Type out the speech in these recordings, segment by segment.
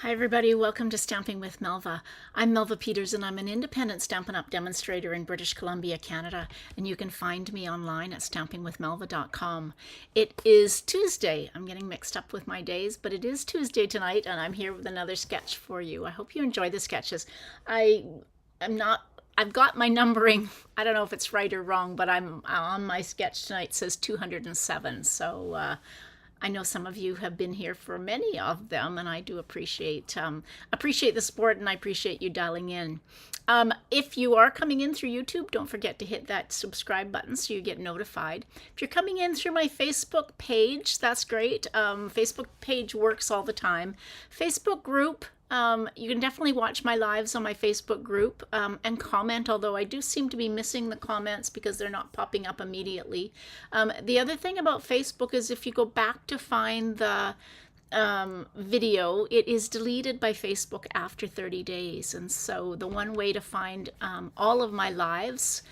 Hi everybody, welcome to Stamping with Melva. I'm Melva Peters and I'm an independent Stampin' Up! Demonstrator in British Columbia, Canada, and you can find me online at stampingwithmelva.com. It is Tuesday. I'm getting mixed up with my days, but it is Tuesday tonight and I'm here with another sketch for you. I hope you enjoy the sketches. I've got my numbering. I don't know if it's right or wrong, but I'm on my sketch tonight. It says 207. So I know some of you have been here for many of them, and I do appreciate the support, and I appreciate you dialing in. If you are coming in through YouTube, don't forget to hit that subscribe button so you get notified. If you're coming in through my Facebook page, that's great. Facebook page works all the time. Facebook group. You can definitely watch my lives on my Facebook group and comment, although I do seem to be missing the comments because they're not popping up immediately. The other thing about Facebook is if you go back to find the video, it is deleted by Facebook after 30 days. And so the one way to find all of my lives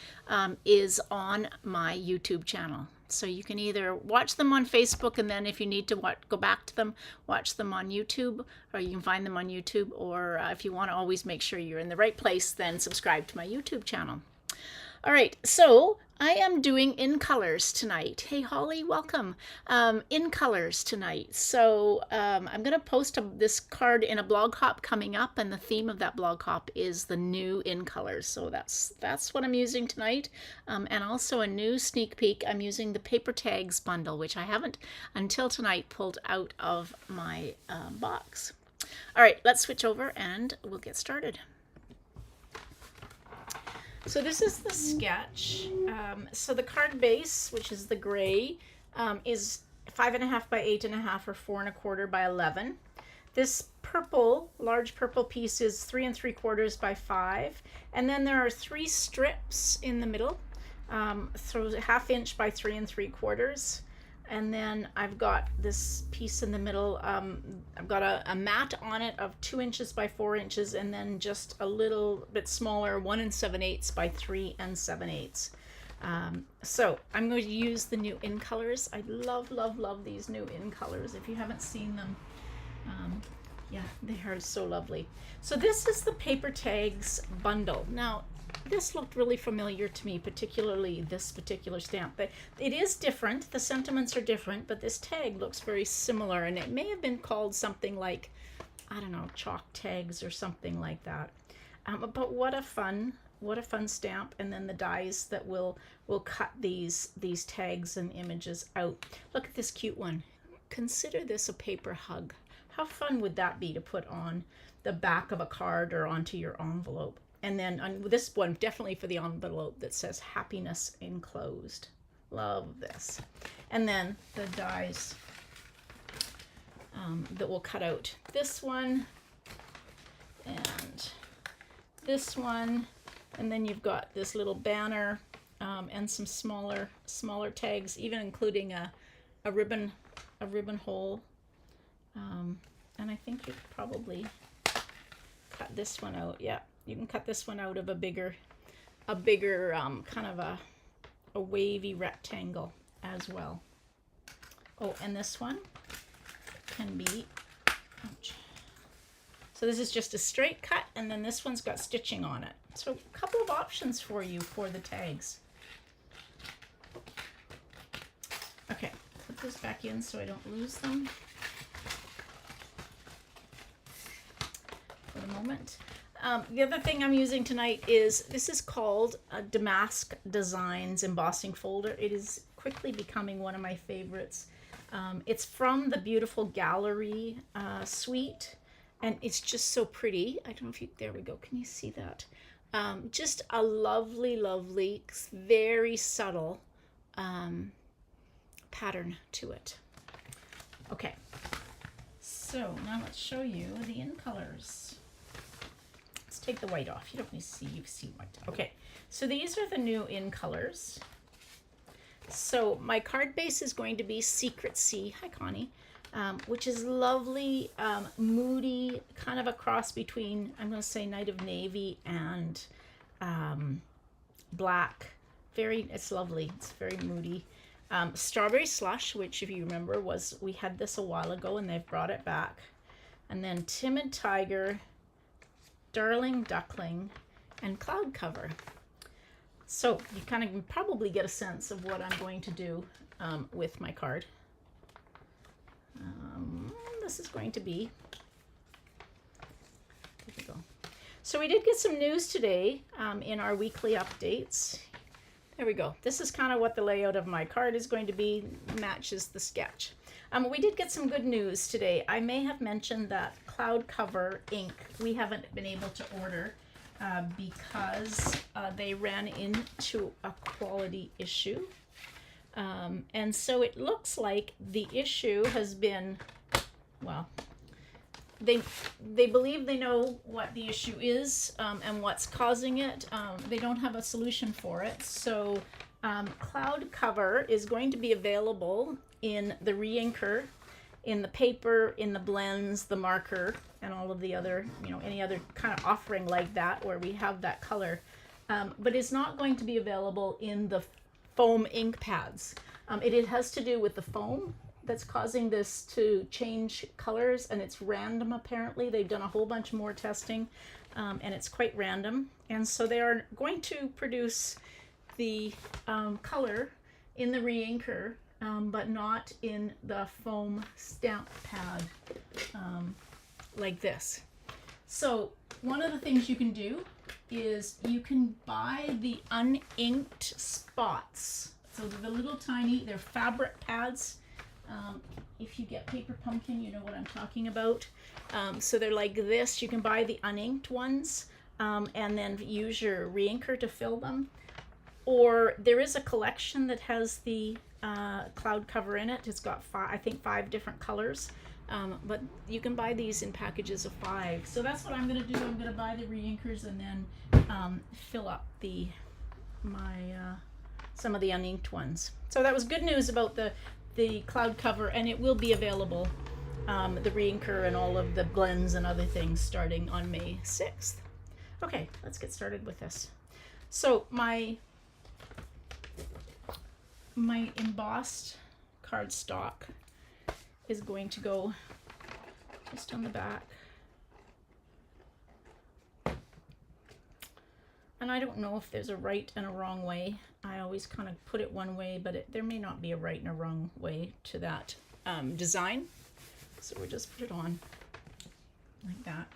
is on my YouTube channel. So you can either watch them on Facebook, and then if you need to go back to them, watch them on YouTube, or you can find them on YouTube, or if you want to always make sure you're in the right place, then subscribe to my YouTube channel. All right, so I am doing in colors tonight. Hey, Holly, welcome. In colors tonight. So I'm going to post this card in a blog hop coming up, and the theme of that blog hop is the new in colors. So that's what I'm using tonight. And also a new sneak peek, I'm using the paper tags bundle, which I haven't until tonight pulled out of my box. All right, let's switch over and we'll get started. So this is the sketch. So the card base, which is the gray, is 5.5 by 8.5 or 4.25 by 11. This purple, large purple piece is 3 3/4 by 5. And then there are 3 strips in the middle, so 1/2 inch by 3 3/4. And then I've got this piece in the middle. I've got a mat on it of 2 inches by 4 inches, and then just a little bit smaller, 1 7/8 by 3 7/8. So I'm going to use the new in colors. I love, love, love these new in colors. If you haven't seen them, yeah, they are so lovely. So this is the paper tags bundle. Now, this looked really familiar to me, particularly this particular stamp, but it is different. The sentiments are different, but this tag looks very similar, and it may have been called something like, I don't know, chalk tags or something like that. But what a fun stamp. And then the dies that will cut these tags and images out. Look at this cute one. Consider this a paper hug. How fun would that be to put on the back of a card or onto your envelope? And then on this one, definitely for the envelope, that says happiness enclosed. Love this. And then the dies that will cut out this one and this one. And then you've got this little banner and some smaller tags, even including a ribbon hole. And I think you could probably cut this one out. Yeah. You can cut this one out of a bigger kind of a wavy rectangle as well. Oh, and this one can be, ouch. So this is just a straight cut, and then this one's got stitching on it. So a couple of options for you for the tags. Okay, put this back in so I don't lose them for the moment. The other thing I'm using tonight is, this is called a Damask Designs embossing folder. It is quickly becoming one of my favorites. It's from the Beautiful Gallery suite, and it's just so pretty. I don't know if you, there we go. Can you see that? Just a lovely, lovely, very subtle pattern to it. Okay, so now let's show you the in colors. Take the white off. You don't need to see, you see white. Okay, so these are the new in colors. So my card base is going to be Secret Sea, hi Connie, which is lovely, moody, kind of a cross between, I'm going to say Night of Navy and black. It's lovely. It's very moody. Strawberry Slush, which if you remember we had this a while ago and they've brought it back. and then Timid Tiger, Darling Duckling, and Cloud Cover. So you kind of probably get a sense of what I'm going to do with my card. This is going to be, there we go. So we did get some news today in our weekly updates. There we go. This is kind of what the layout of my card is going to be, matches the sketch. We did get some good news today. I may have mentioned that Cloud Cover ink we haven't been able to order because they ran into a quality issue. And so it looks like the issue has been, well, they believe they know what the issue is and what's causing it. They don't have a solution for it. So Cloud Cover is going to be available in the re-inker, in the paper, in the blends, the marker, and all of the other, any other kind of offering like that where we have that color. But it's not going to be available in the foam ink pads. It has to do with the foam that's causing this to change colors, and it's random apparently. They've done a whole bunch more testing, and it's quite random. And so they are going to produce the color in the re-inker, but not in the foam stamp pad like this. So one of the things you can do is you can buy the uninked spots. So the little tiny, they're fabric pads. If you get Paper Pumpkin, you know what I'm talking about. So they're like this. You can buy the uninked ones and then use your re-inker to fill them. Or there is a collection that has the Cloud Cover in it. It's got I think 5 different colors. But you can buy these in packages of 5. So that's what I'm going to do. I'm going to buy the re-inkers and then fill up some of the uninked ones. So that was good news about the Cloud Cover, and it will be available, the re-inker and all of the blends and other things starting on May 6th. Okay, let's get started with this. So my embossed cardstock is going to go just on the back. And I don't know if there's a right and a wrong way. I always kind of put it one way, but there may not be a right and a wrong way to that design. So we'll just put it on like that.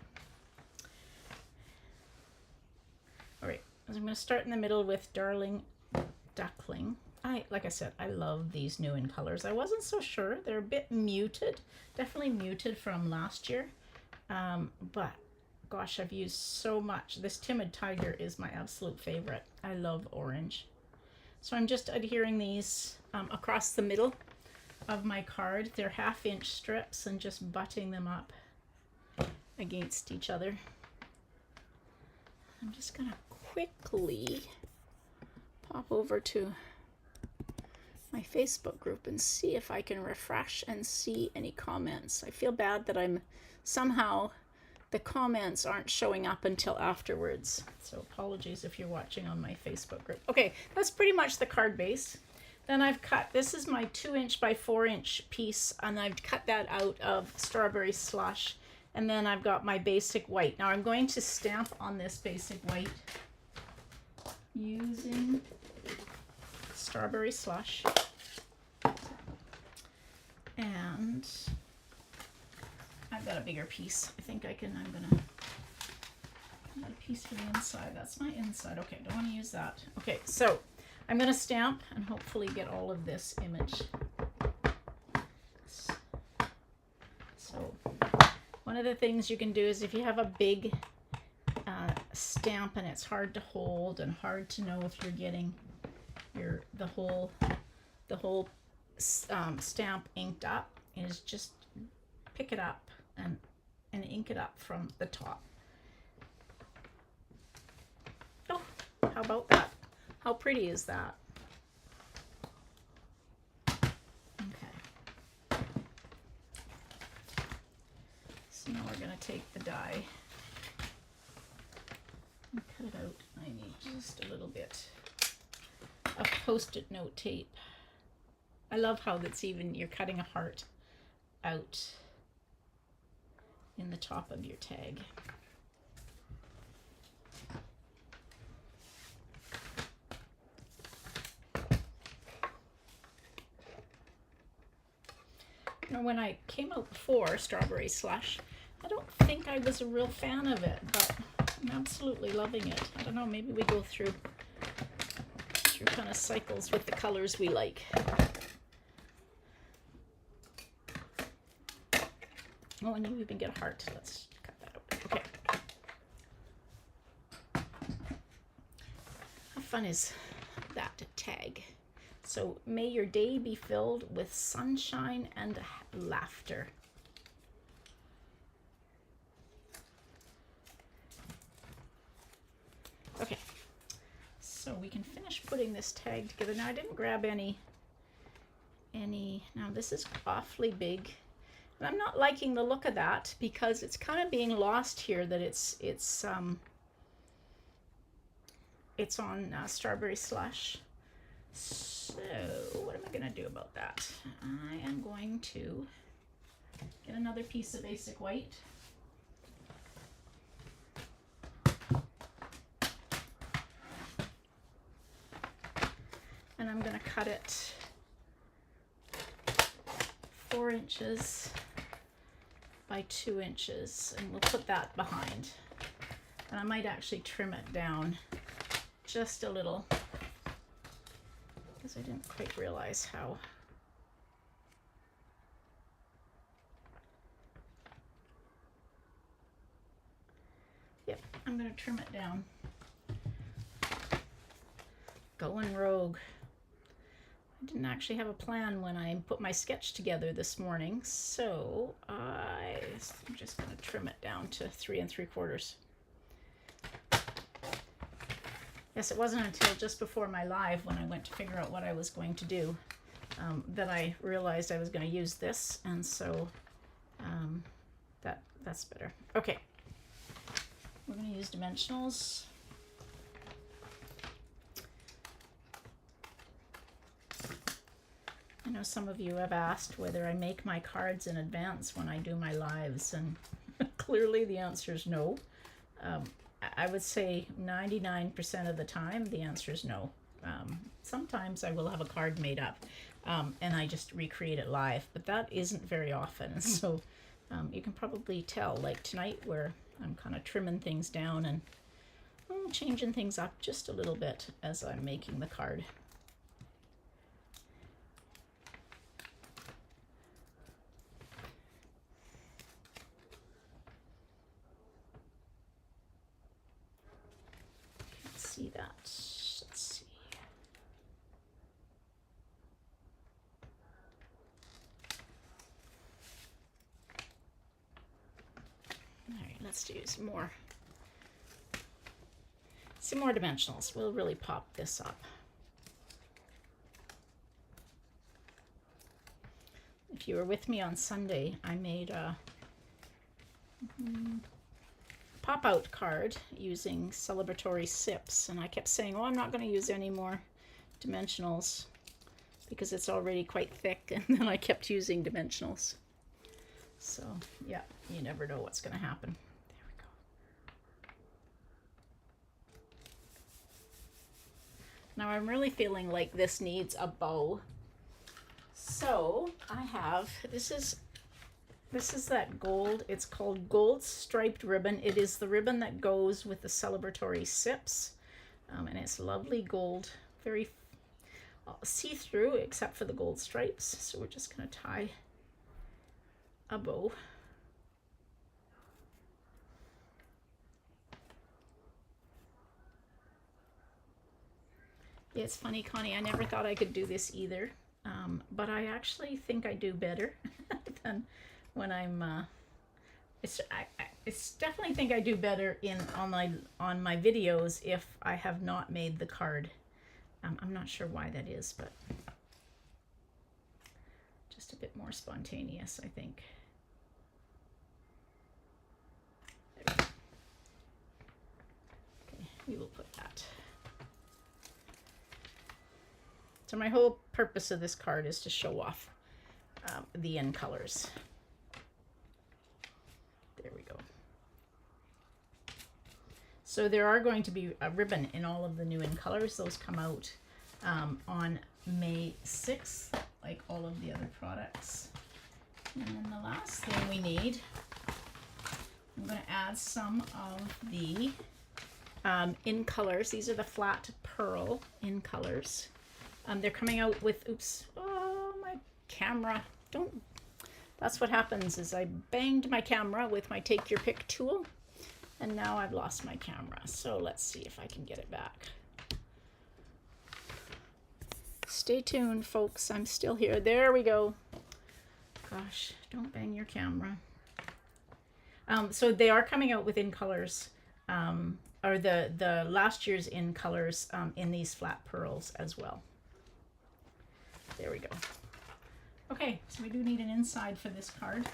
All right, so I'm going to start in the middle with Darling Duckling. Like I said, I love these new in colors. I wasn't so sure. They're a bit muted, definitely muted from last year. But gosh, I've used so much. This Timid Tiger is my absolute favorite. I love orange. So I'm just adhering these across the middle of my card. They're 1/2 inch strips and just butting them up against each other. I'm just gonna quickly pop over to my Facebook group and see if I can refresh and see any comments. I feel bad that somehow the comments aren't showing up until afterwards. So apologies if you're watching on my Facebook group. Okay, that's pretty much the card base. Then I've cut, this is my 2 inch by 4 inch piece, and I've cut that out of Strawberry Slush. And then I've got my basic white. Now I'm going to stamp on this basic white using Strawberry Slush. And I've got a bigger piece. I think I'm gonna have a piece for the inside. That's my inside. Okay, don't want to use that. Okay, so I'm gonna stamp and hopefully get all of this image. So one of the things you can do is if you have a big stamp and it's hard to hold and hard to know if you're getting the whole stamp inked up, is just pick it up and ink it up from the top. Oh, how about that? How pretty is that? Okay. So now we're going to take the die and cut it out. I need just a little bit of Post-it note tape. I love how that's even, you're cutting a heart out in the top of your tag. Now, when I came out before Strawberry Slush, I don't think I was a real fan of it, but I'm absolutely loving it. I don't know, maybe we go through kind of cycles with the colors we like. Oh, and you even get a heart. Let's cut that out. Okay. How fun is that tag? So, may your day be filled with sunshine and laughter. Okay, so we can finish putting this tag together. Now, I didn't grab any, now this is awfully big. And I'm not liking the look of that because it's kind of being lost here that it's on Strawberry Slush. So what am I going to do about that? I am going to get another piece of basic white. And I'm going to cut it 4 inches by 2 inches, and we'll put that behind. And I might actually trim it down just a little because I didn't quite realize how. Yep, I'm going to trim it down. Going rogue. I didn't actually have a plan when I put my sketch together this morning, so I'm just going to trim it down to 3 3/4. Yes, it wasn't until just before my live when I went to figure out what I was going to do that I realized I was going to use this, and so that's better. Okay, we're going to use dimensionals. I know some of you have asked whether I make my cards in advance when I do my lives, and clearly the answer is no. I would say 99% of the time the answer is no. Sometimes I will have a card made up and I just recreate it live, but that isn't very often. So you can probably tell, like tonight, where I'm kind of trimming things down and changing things up just a little bit as I'm making the card. See that. Let's see. All right, let's do some more dimensionals. We'll really pop this up. If you were with me on Sunday, I made a pop-out card using celebratory sips, and I kept saying, oh, I'm not going to use any more dimensionals because it's already quite thick, and then I kept using dimensionals. So yeah, you never know what's going to happen. There we go. Now I'm really feeling like this needs a bow, so I have, this is that gold. It's called gold striped ribbon. It is the ribbon that goes with the celebratory sips. And it's lovely gold, very see-through except for the gold stripes. So we're just going to tie a bow. Yeah, it's funny, Connie, I never thought I could do this either. But I actually think I do better than when I'm it's definitely think I do better on my videos if I have not made the card. I'm not sure why that is, but just a bit more spontaneous, I think. There we go. Okay, we will put that. So my whole purpose of this card is to show off the end colors. There we go. So there are going to be a ribbon in all of the new in colors. Those come out on May 6th, like all of the other products. And then the last thing we need, I'm going to add some of the in colors. These are the flat pearl in colors. They're coming out with, oops, oh, my camera. Don't, that's what happens is I banged my camera with my take your pick tool. And now I've lost my camera. So let's see if I can get it back. Stay tuned, folks. I'm still here. There we go. Gosh, don't bang your camera. So they are coming out with in colors, or the last year's in colors in these flat pearls as well. There we go. Okay, so we do need an inside for this card.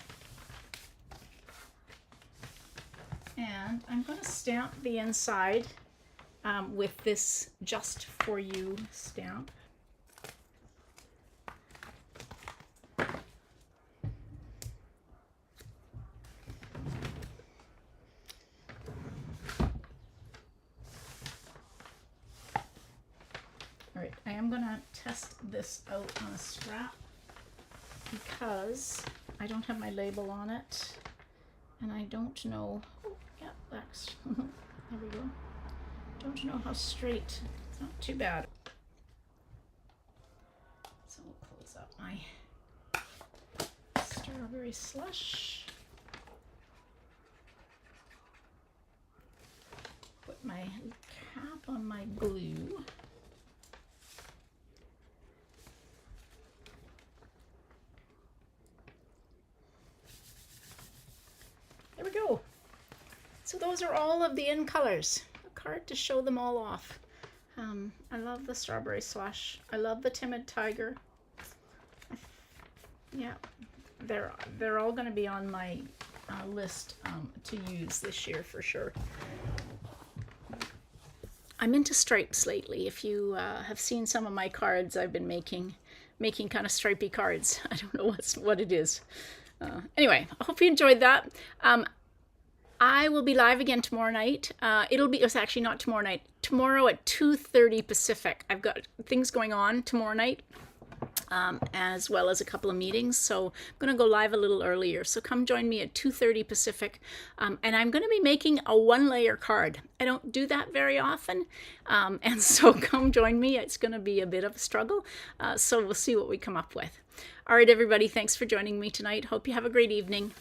And I'm going to stamp the inside with this Just For You stamp. All right, I am going to test this out on a scrap because I don't have my label on it and I don't know. Yeah, that's, there we go. Don't know how straight, it's not too bad. So we'll close up my strawberry slush. Put my cap on my glue. There we go. So those are all of the in colors. A card to show them all off. I love the strawberry slush. I love the timid tiger. Yeah, they're all going to be on my list to use this year for sure. I'm into stripes lately. If you have seen some of my cards, I've been making kind of stripy cards. I don't know what it is. Anyway, I hope you enjoyed that. I will be live again tomorrow night. It's actually not tomorrow night. Tomorrow at 2:30 Pacific. I've got things going on tomorrow night, as well as a couple of meetings. So I'm going to go live a little earlier. So come join me at 2:30 Pacific. And I'm going to be making a 1-layer card. I don't do that very often. And so come join me. It's going to be a bit of a struggle. So we'll see what we come up with. All right, everybody. Thanks for joining me tonight. Hope you have a great evening.